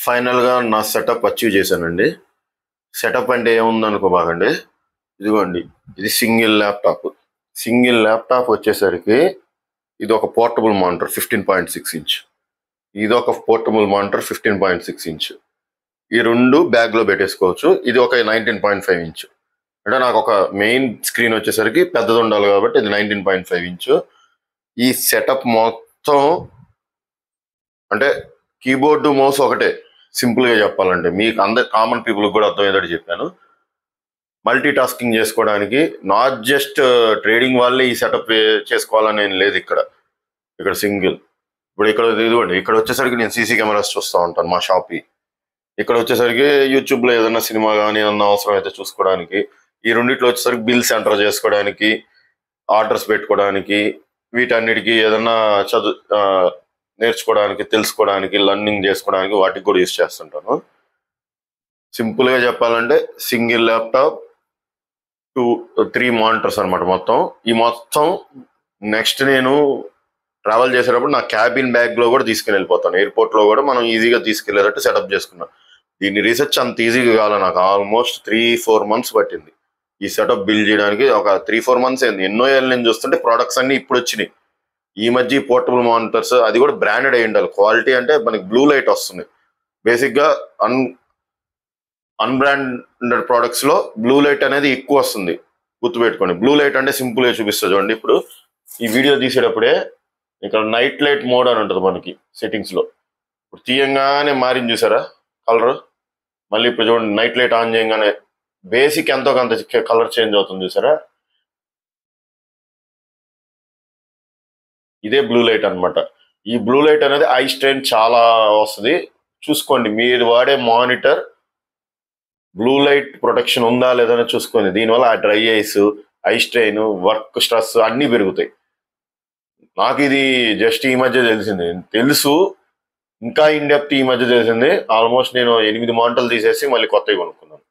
ఫైనల్గా నా setup achieve చేశానండి. సెటప్ అంటే ఏముందనుకోబాకండి, ఇదిగోండి, ఇది సింగిల్ ల్యాప్టాప్ వచ్చేసరికి ఇది ఒక పోర్టబుల్ మానిటర్ 15.6 ఇంచ్, ఇది ఒక పోర్టబుల్ మానిటర్ 15.6 ఇంచ్. ఈ రెండు బ్యాగ్లో పెట్టేసుకోవచ్చు. ఇది ఒక 19.5 ఇంచ్. అంటే నాకు ఒక మెయిన్ స్క్రీన్ వచ్చేసరికి పెద్దది ఉండాలి కాబట్టి ఇది 19.5 ఇంచ్. ఈ సెటప్ మొత్తం అంటే కీబోర్డు మౌస్ ఒకటే, సింపుల్గా చెప్పాలంటే మీకు అందరు కామన్ పీపుల్ కూడా అర్థమయ్యేటట్టు చెప్పాను. మల్టీ టాస్కింగ్ చేసుకోవడానికి, నాట్ జస్ట్ ట్రేడింగ్ వాళ్ళే ఈ సెటప్ చేసుకోవాలని ఏం లేదు. ఇక్కడ సింగిల్. ఇప్పుడు ఇక్కడ ఇదిగోండి, ఇక్కడ వచ్చేసరికి నేను సీసీ కెమెరాస్ చూస్తూ ఉంటాను మా షాప్కి. ఇక్కడ వచ్చేసరికి యూట్యూబ్లో ఏదైనా సినిమా కానీ ఏదన్నా అవసరం అయితే చూసుకోవడానికి, ఈ రెండిట్లో వచ్చేసరికి బిల్స్ ఎంటర్ చేసుకోవడానికి, ఆర్డర్స్ పెట్టుకోవడానికి, వీటన్నిటికీ ఏదన్నా నేర్చుకోవడానికి, తెలుసుకోవడానికి, లర్నింగ్ చేసుకోవడానికి వాటికి కూడా యూజ్ చేస్తుంటాను. సింపుల్గా చెప్పాలంటే సింగిల్ ల్యాప్టాప్, 3 మానిటర్స్ అనమాట మొత్తం. ఈ మొత్తం నెక్స్ట్ నేను ట్రావెల్ చేసేటప్పుడు నా క్యాబిన్ బ్యాగ్లో కూడా తీసుకుని వెళ్ళిపోతాను. ఎయిర్పోర్ట్లో కూడా మనం ఈజీగా తీసుకెళ్లేటట్టు సెటప్ చేసుకున్నాను. దీన్ని రీసెర్చ్ అంత ఈజీగా కావాలి, నాకు ఆల్మోస్ట్ 3-4 months పట్టింది ఈ సెటప్ బిల్డ్ చేయడానికి. ఒక 3-4 months అయింది. ఎన్నో ఏళ్ళ నుంచి చూస్తుంటే ప్రొడక్ట్స్ అన్ని ఇప్పుడు వచ్చినాయి. ఈ మధ్య పోర్టబుల్ మానిటర్స్, అది కూడా బ్రాండెడ్ అయి ఉండాలి. క్వాలిటీ అంటే మనకి బ్లూ లైట్ వస్తుంది. బేసిక్గా అన్బ్రాండెడ్ ప్రొడక్ట్స్ లో బ్లూ లైట్ అనేది ఎక్కువ వస్తుంది, గుర్తుపెట్టుకోండి. బ్లూ లైట్ అంటే సింపుల్ గా చూపిస్తుంది చూడండి. ఇప్పుడు ఈ వీడియో తీసేటప్పుడే ఇక్కడ నైట్ లైట్ మోడ్ అని ఉంటుంది మనకి సెట్టింగ్స్ లో. ఇప్పుడు తీయంగానే మారింది చూసారా కలర్. మళ్ళీ ఇప్పుడు చూడండి, నైట్ లైట్ ఆన్ చేయగానే బేసిక్ ఎంతో కొంత కలర్ చేంజ్ అవుతుంది చూసారా. ఇదే బ్లూ లైట్ అనమాట. ఈ బ్లూ లైట్ అనేది ఐ స్ట్రెయిన్ చాలా వస్తుంది. చూసుకోండి, మీరు వాడే మానిటర్ బ్లూ లైట్ ప్రొటెక్షన్ ఉందా లేదని చూసుకోండి. దీనివల్ల ఆ dry ice, eye strain, work stress అన్నీ పెరుగుతాయి. నాకు ఇది జస్ట్ ఈ మధ్య తెలిసింది. ఇంకా ఇన్ డెప్త్ ఈ మధ్య తెలిసింది. ఆల్మోస్ట్ నేను 8 మానిటర్లు తీసేసి మళ్ళీ కొత్తవి కొనుక్కున్నాను.